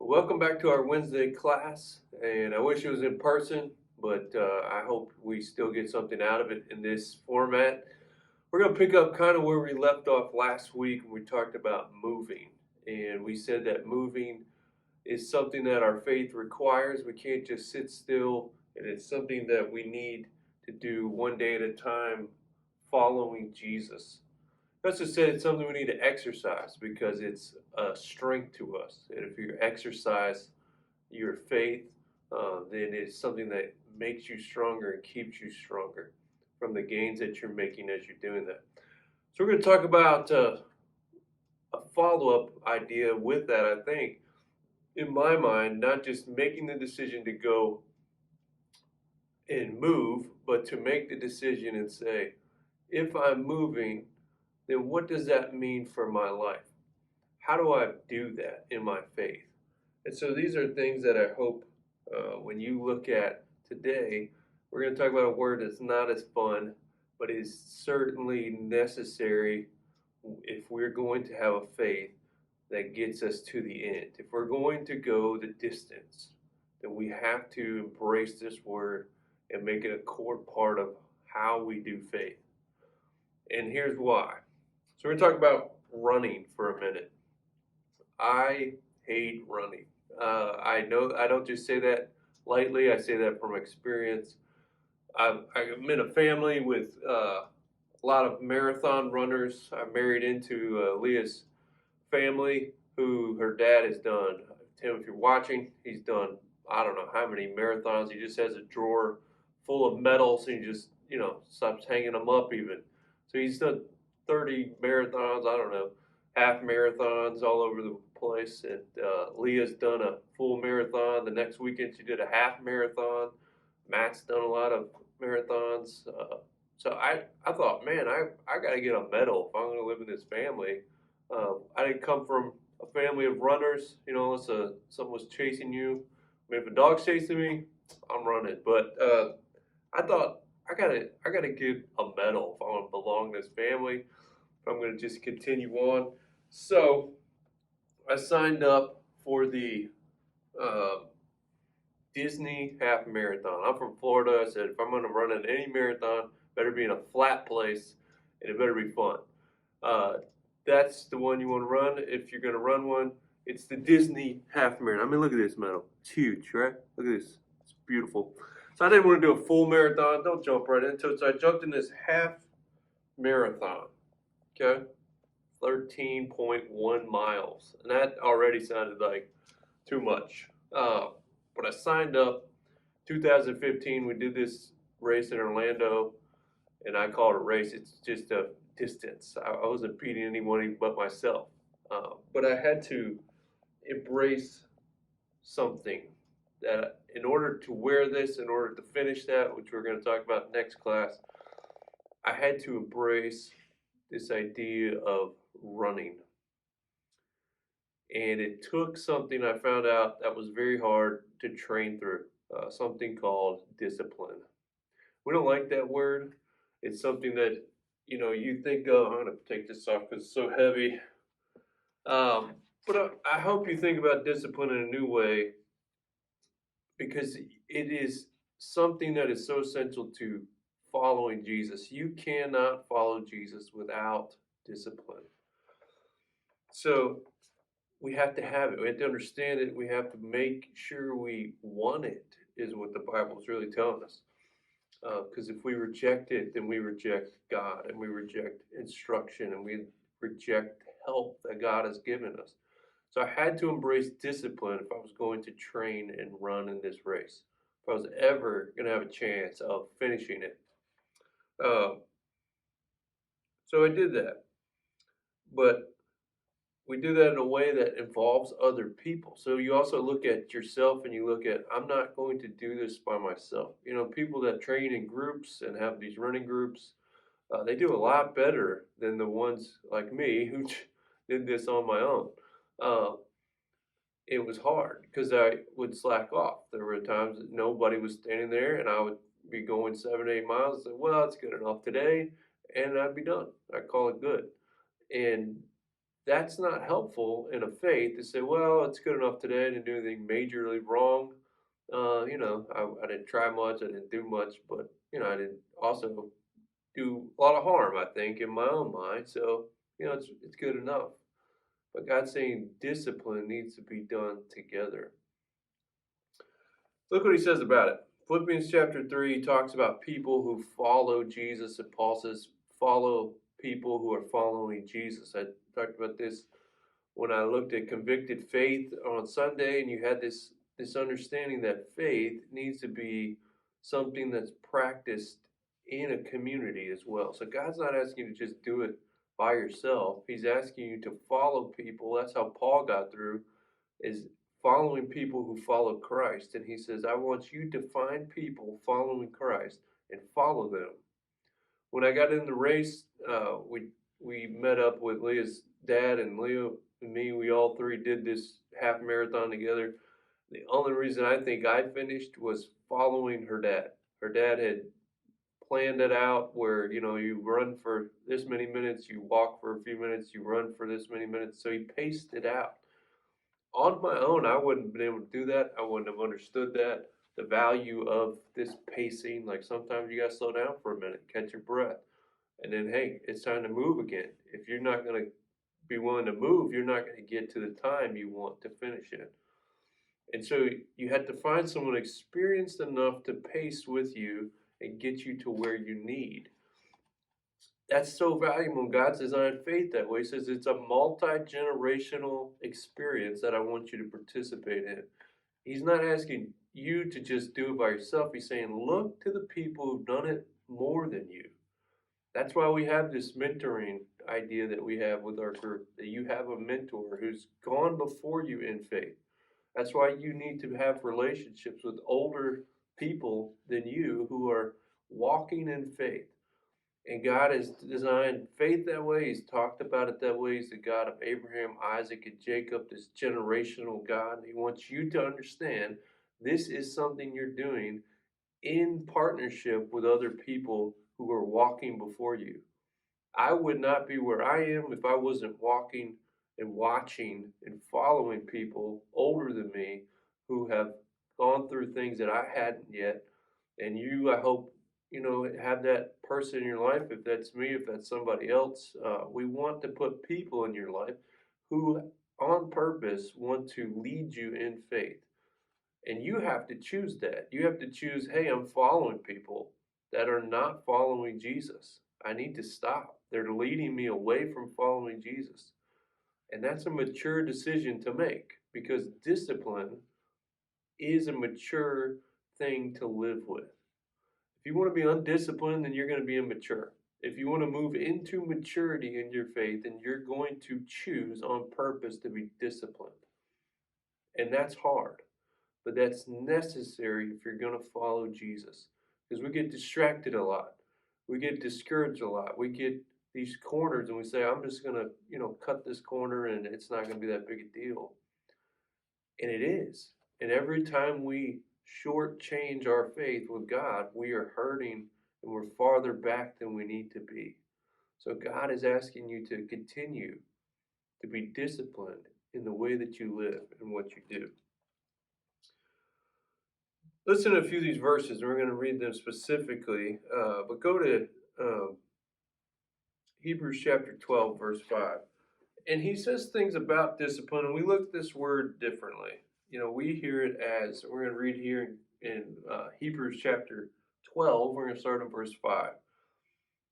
Welcome back to our Wednesday class, and I wish it was in person, but I hope we still get something out of it in this format. We're going to pick up kind of where we left off last week when we talked about moving, and we said that moving is something that our faith requires. We can't just sit still, and it's something that we need to do one day at a time following Jesus. Let's just say it's something we need to exercise because it's a strength to us. And if you exercise your faith, then it's something that makes you stronger and keeps you stronger from the gains that you're making as you're doing that. So we're going to talk about a follow-up idea with that, I think. In my mind, not just making the decision to go and move, but to make the decision and say, if I'm moving, then what does that mean for my life? How do I do that in my faith? And so these are things that I hope when you look at today, we're going to talk about a word that's not as fun, but is certainly necessary if we're going to have a faith that gets us to the end. If we're going to go the distance, then we have to embrace this word and make it a core part of how we do faith. And here's why. So we're going to talk about running for a minute. I hate running. I know I don't just say that lightly. I say that from experience. I'm in a family with a lot of marathon runners. I'm married into Leah's family, who her dad has done. Tim, if you're watching, he's done I don't know how many marathons. He just has a drawer full of medals, and he just stops hanging them up even. So he's done 30 marathons. I don't know, half marathons all over the place. And Leah's done a full marathon. The next weekend she did a half marathon. Matt's done a lot of marathons. So I thought, man, I got to get a medal if I'm going to live in this family. I didn't come from a family of runners, unless someone was chasing you. I mean, if a dog's chasing me, I'm running. But I thought I gotta get a medal if I want to belong to this family. If I'm going to just continue on, so I signed up for the uh, Disney half marathon. I'm from Florida. I said if I'm going to run in any marathon, it better be in a flat place and it better be fun. Uh, that's the one you want to run if you're going to run one. It's the Disney half marathon. I mean, look at this medal. It's huge, right? Look at this. It's beautiful. So I didn't want to do a full marathon. Don't jump right into it. So I jumped in this half marathon. Okay, 13.1 miles, and that already sounded like too much. But I signed up. 2015, we did this race in Orlando, and I call it a race. It's just a distance. I wasn't beating anyone but myself. But I had to embrace something that in order to wear this, in order to finish that, which we're going to talk about next class, I had to embrace this idea of running. And it took something I found out that was very hard to train through, something called discipline. We don't like that word. It's something that, you think, oh, I'm going to take this off because it's so heavy. But I hope you think about discipline in a new way, because it is something that is so essential to following Jesus. You cannot follow Jesus without discipline. So we have to have it. We have to understand it. We have to make sure we want it, is what the Bible is really telling us. Because if we reject it, then we reject God, and we reject instruction, and we reject help that God has given us. So I had to embrace discipline if I was going to train and run in this race, if I was ever going to have a chance of finishing it. So I did that. But we do that in a way that involves other people. So you also look at yourself and you look at, I'm not going to do this by myself. People that train in groups and have these running groups, they do a lot better than the ones like me who did this on my own. It was hard because I would slack off. There were times that nobody was standing there and I would be going 7, 8 miles and say, well, it's good enough today, and I'd be done. I'd call it good. And that's not helpful in a faith to say, well, it's good enough today. I didn't do anything majorly wrong. I didn't try much. I didn't do much, but, I didn't also do a lot of harm, I think, in my own mind. So, it's good enough. But God's saying discipline needs to be done together. Look what he says about it. Philippians chapter 3 talks about people who follow Jesus, and Paul says, follow people who are following Jesus. I talked about this when I looked at convicted faith on Sunday, and you had this understanding that faith needs to be something that's practiced in a community as well. So God's not asking you to just do it by yourself. He's asking you to follow people. That's how Paul got through, is following people who follow Christ. And he says, I want you to find people following Christ and follow them. When I got in the race, we met up with Leah's dad, and Leah and me. We all three did this half marathon together. The only reason I think I finished was following her dad. Her dad had planned it out where, you run for this many minutes, you walk for a few minutes, you run for this many minutes. So he paced it out. On my own, I wouldn't have been able to do that. I wouldn't have understood that. The value of this pacing, like sometimes you got to slow down for a minute, catch your breath. And then, hey, it's time to move again. If you're not going to be willing to move, you're not going to get to the time you want to finish it. And so you had to find someone experienced enough to pace with you and get you to where you need. That's so valuable. God's designed faith that way. He says it's a multi-generational experience that I want you to participate in. He's not asking you to just do it by yourself. He's saying, look to the people who've done it more than you. That's why we have this mentoring idea that we have with our group, that you have a mentor who's gone before you in faith. That's why you need to have relationships with older people than you who are walking in faith. And God has designed faith that way. He's talked about it that way. He's the God of Abraham, Isaac, and Jacob, this generational God. He wants you to understand this is something you're doing in partnership with other people who are walking before you. I would not be where I am if I wasn't walking and watching and following people older than me who have gone through things that I hadn't yet. And you, I hope, have that person in your life. If that's me, if that's somebody else, we want to put people in your life who on purpose want to lead you in faith. And you have to choose that. You have to choose, hey, I'm following people that are not following Jesus. I need to stop. They're leading me away from following Jesus. And that's a mature decision to make, because discipline is a mature thing to live with. If you want to be undisciplined, then you're going to be immature. If you want to move into maturity in your faith, then you're going to choose on purpose to be disciplined. And that's hard, but that's necessary if you're going to follow Jesus. Because we get distracted a lot. We get discouraged a lot. We get these corners and we say, I'm just going to, cut this corner and it's not going to be that big a deal. And it is. And every time we shortchange our faith with God, we are hurting and we're farther back than we need to be. So God is asking you to continue to be disciplined in the way that you live and what you do. Listen to a few of these verses, and we're going to read them specifically. But go to Hebrews chapter 12, verse 5. And he says things about discipline, and we look at this word differently. We hear it as, we're going to read here in Hebrews chapter 12, we're going to start in verse 5.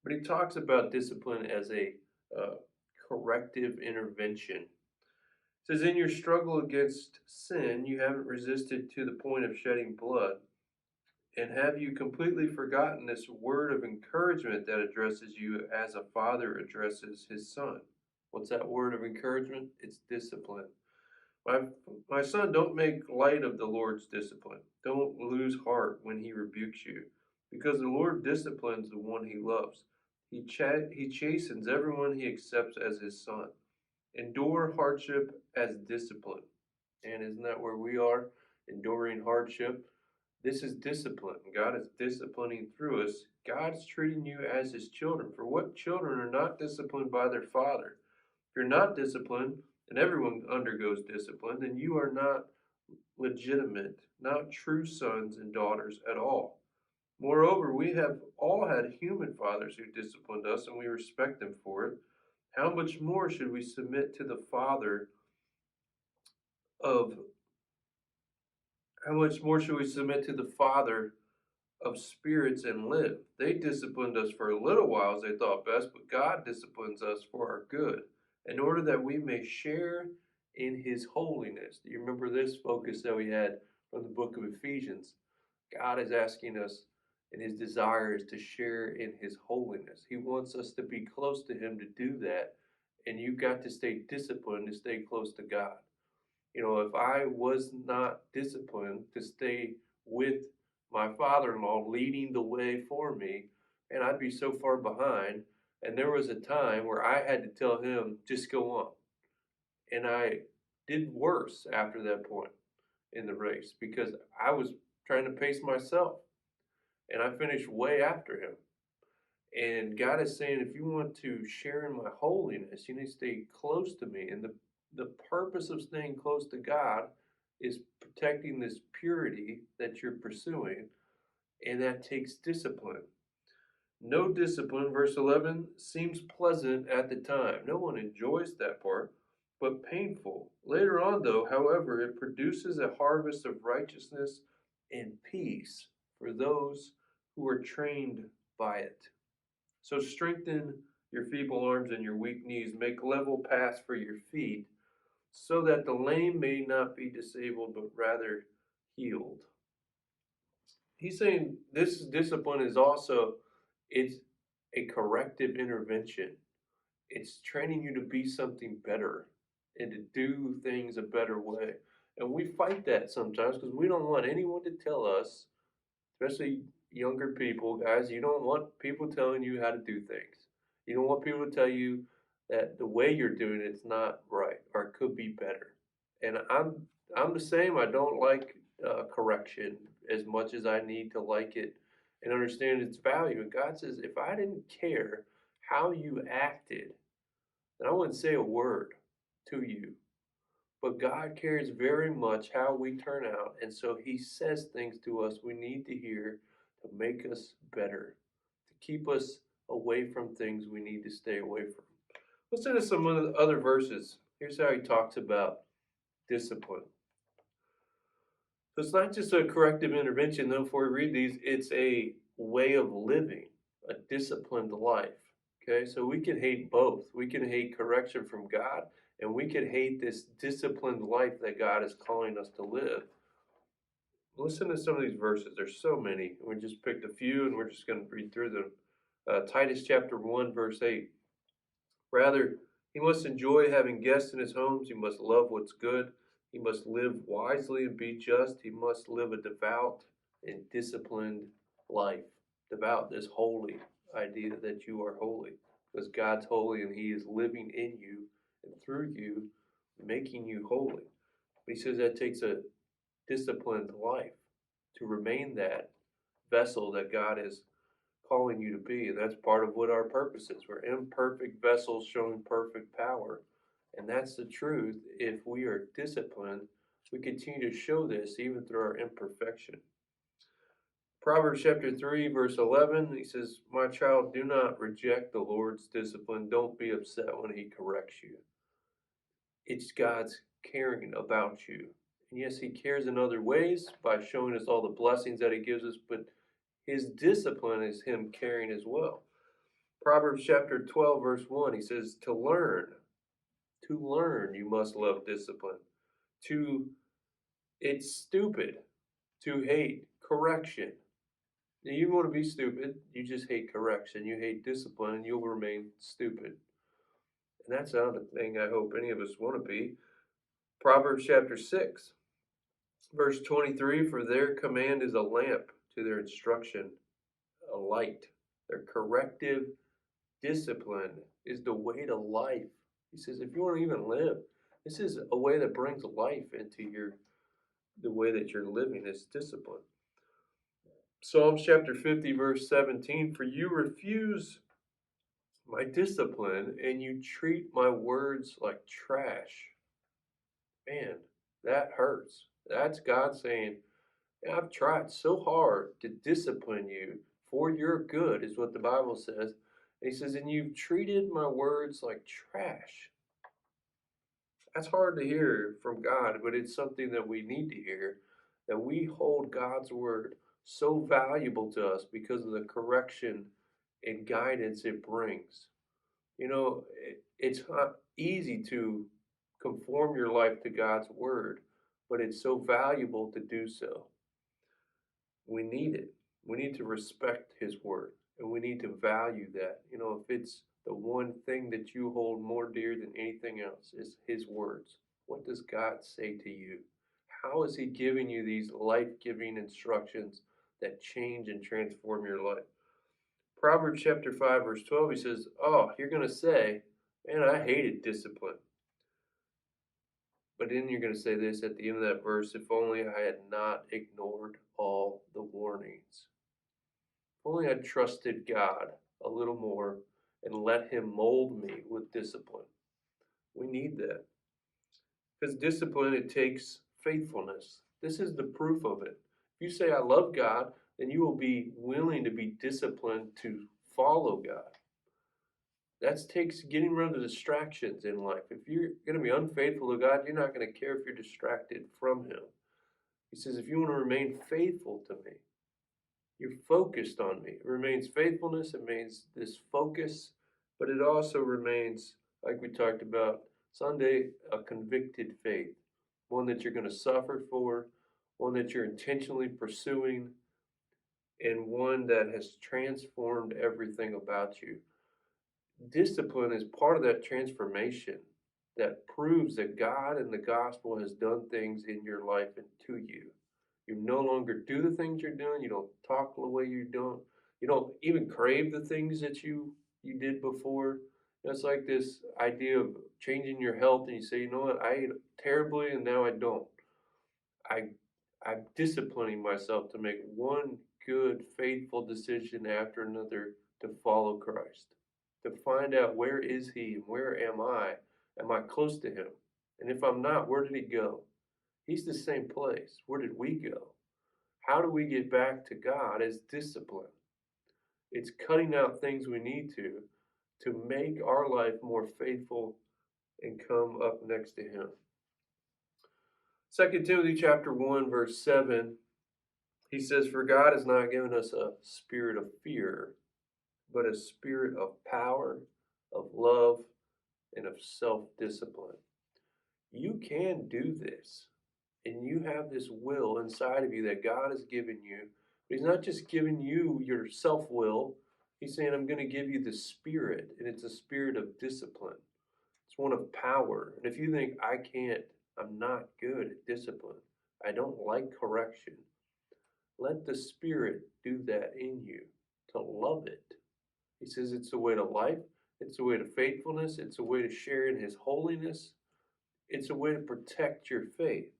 But he talks about discipline as a corrective intervention. It says, in your struggle against sin, you haven't resisted to the point of shedding blood. And have you completely forgotten this word of encouragement that addresses you as a father addresses his son? What's that word of encouragement? It's discipline. My son, don't make light of the Lord's discipline. Don't lose heart when he rebukes you, because the Lord disciplines the one he loves. He chastens everyone he accepts as his son. Endure hardship as discipline. And isn't that where we are? Enduring hardship. This is discipline. God is disciplining through us. God's treating you as his children. For what children are not disciplined by their father? If you're not disciplined, and everyone undergoes discipline, then you are not legitimate, not true sons and daughters at all. Moreover, we have all had human fathers who disciplined us, and we respect them for it. How much more should we submit to the Father of how much more should we submit to the Father of spirits and live? They disciplined us for a little while as they thought best, but God disciplines us for our good, in order that we may share in his holiness. Do you remember this focus that we had from the book of Ephesians? God is asking us, and his desire is to share in his holiness. He wants us to be close to him to do that, and you've got to stay disciplined to stay close to God. If I was not disciplined to stay with my father-in-law leading the way for me, and I'd be so far behind. And there was a time where I had to tell him, just go on. And I did worse after that point in the race because I was trying to pace myself. And I finished way after him. And God is saying, if you want to share in my holiness, you need to stay close to me. And the purpose of staying close to God is protecting this purity that you're pursuing, and that takes discipline. No discipline, verse 11, seems pleasant at the time. No one enjoys that part, but painful. Later on, though, however, it produces a harvest of righteousness and peace for those who are trained by it. So strengthen your feeble arms and your weak knees. Make level paths for your feet, so that the lame may not be disabled, but rather healed. He's saying this discipline is also, it's a corrective intervention. It's training you to be something better and to do things a better way. And we fight that sometimes because we don't want anyone to tell us, especially younger people, guys, you don't want people telling you how to do things. You don't want people to tell you that the way you're doing it's not right or it could be better. And I'm the same. I don't like correction as much as I need to like it and understand its value. And God says, if I didn't care how you acted, then I wouldn't say a word to you. But God cares very much how we turn out, and so he says things to us we need to hear to make us better, to keep us away from things we need to stay away from. Listen to some of the other verses. Here's how he talks about discipline. So it's not just a corrective intervention, though, before we read these, it's a way of living, a disciplined life. Okay, so we can hate both. We can hate correction from God, and we can hate this disciplined life that God is calling us to live. Listen to some of these verses. There's so many. We just picked a few, and we're just going to read through them. Titus chapter 1, verse 8. Rather, he must enjoy having guests in his homes. He must love what's good. He must live wisely and be just. He must live a devout and disciplined life. Devout, this holy idea that you are holy. Because God's holy and he is living in you and through you, making you holy. But he says that takes a disciplined life to remain that vessel that God is calling you to be. And that's part of what our purpose is. We're imperfect vessels showing perfect power. And that's the truth. If we are disciplined, we continue to show this even through our imperfection. Proverbs chapter 3, verse 11, he says, my child, do not reject the Lord's discipline. Don't be upset when he corrects you. It's God's caring about you. And yes, he cares in other ways by showing us all the blessings that he gives us, but his discipline is him caring as well. Proverbs chapter 12, verse 1, he says, to learn, you must love discipline. It's stupid to hate correction. Now, you want to be stupid, you just hate correction. You hate discipline, and you'll remain stupid. And that's not a thing I hope any of us want to be. Proverbs chapter 6, verse 23, for their command is a lamp to their instruction, a light. Their corrective discipline is the way to life. He says, if you want to even live, this is a way that brings life into the way that you're living is discipline. Psalms chapter 50, verse 17, for you refuse my discipline and you treat my words like trash. Man, that hurts. That's God saying, "Yeah, I've tried so hard to discipline you for your good," is what the Bible says. And he says, "And you've treated my words like trash." That's hard to hear from God, but it's something that we need to hear, that we hold God's word so valuable to us because of the correction and guidance it brings. It's not easy to conform your life to God's word, but it's so valuable to do so. We need it. We need to respect his word and we need to value that. If it's the one thing that you hold more dear than anything else is his words. What does God say to you? How is he giving you these life-giving instructions that change and transform your life? Proverbs chapter 5 verse 12, he says, "Oh, you're going to say, man, I hated discipline." But then you're going to say this at the end of that verse, "If only I had not ignored all the warnings. If only I trusted God a little more and let him mold me with discipline." We need that. Because discipline, it takes faithfulness. This is the proof of it. If you say, "I love God," then you will be willing to be disciplined to follow God. That takes getting rid of the distractions in life. If you're going to be unfaithful to God, you're not going to care if you're distracted from him. He says, if you want to remain faithful to me, you're focused on me. It remains faithfulness. It means this focus, but it also remains, like we talked about Sunday, a convicted faith, one that you're going to suffer for, one that you're intentionally pursuing, and one that has transformed everything about you. Discipline is part of that transformation that proves that God and the gospel has done things in your life and to you. You no longer do the things you're doing. You don't talk the way you don't. You don't even crave the things that you did before. It's like this idea of changing your health, and you say, "You know what? I ate terribly, and now I don't." I I'm disciplining myself to make one good, faithful decision after another to follow Christ, to find out where is he and where am I? Am I close to him? And if I'm not, where did he go? He's the same place. Where did we go? How do we get back to God as discipline? It's cutting out things we need to make our life more faithful and come up next to him. 2 Timothy chapter 1 verse 7, he says, "For God has not given us a spirit of fear, but a spirit of power, of love, and of self-discipline." You can do this, and you have this will inside of you that God has given you. But he's not just giving you your self-will. He's saying, "I'm going to give you the spirit," and it's a spirit of discipline. It's one of power. And if you think, "I can't, I'm not good at discipline, I don't like correction," let the Spirit do that in you to love it. He says it's a way to life, it's a way to faithfulness, it's a way to share in his holiness, it's a way to protect your faith.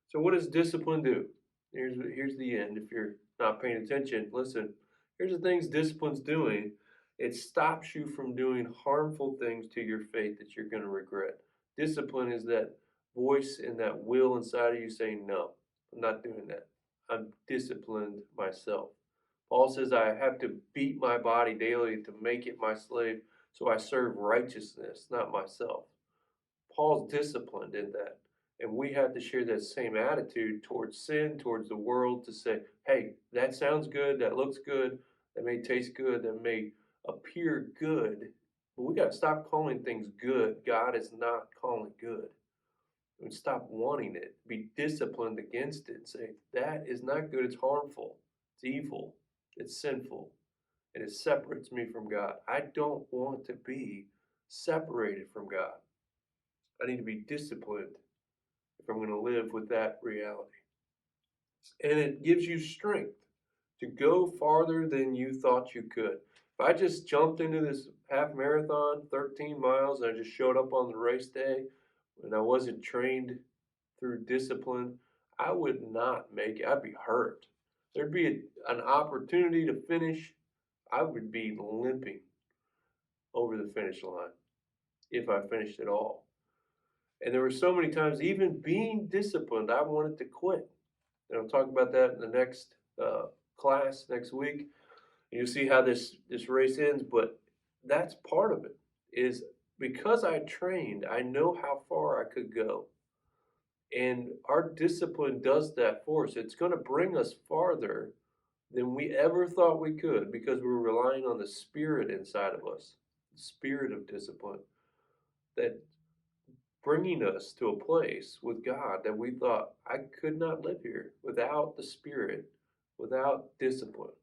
So what does discipline do? Here's the end. If you're not paying attention, listen. Here's the things discipline's doing. It stops you from doing harmful things to your faith that you're going to regret. Discipline is that voice and that will inside of you saying, "No, I'm not doing that. I'm disciplined myself." Paul says, "I have to beat my body daily to make it my slave, so I serve righteousness, not myself." Paul's disciplined in that. And we have to share that same attitude towards sin, towards the world, to say, "Hey, that sounds good, that looks good, that may taste good, that may appear good." But we got to stop calling things good. God is not calling good. And stop wanting it. Be disciplined against it and say, "That is not good, it's harmful, it's evil, it's sinful, and it separates me from God. I don't want to be separated from God. I need to be disciplined if I'm going to live with that reality." And it gives you strength to go farther than you thought you could. If I just jumped into this half marathon, 13 miles, and I just showed up on the race day and I wasn't trained through discipline, I would not make it. I'd be hurt. There'd be an opportunity to finish. I would be limping. over the finish line if I finished it all. And there were so many times, even being disciplined, I wanted to quit. And I'll talk about that in the next class next week. You'll see how this race ends, but that's part of it. Is because I trained, I know how far I could go. And our discipline does that for us. It's going to bring us farther than we ever thought we could because we're relying on the spirit inside of us, the spirit of discipline, that bringing us to a place with God that we thought, I could not live here without the spirit, without discipline.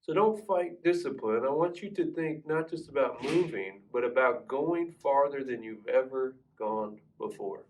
So don't fight discipline. I want you to think not just about moving, but about going farther than you've ever gone before.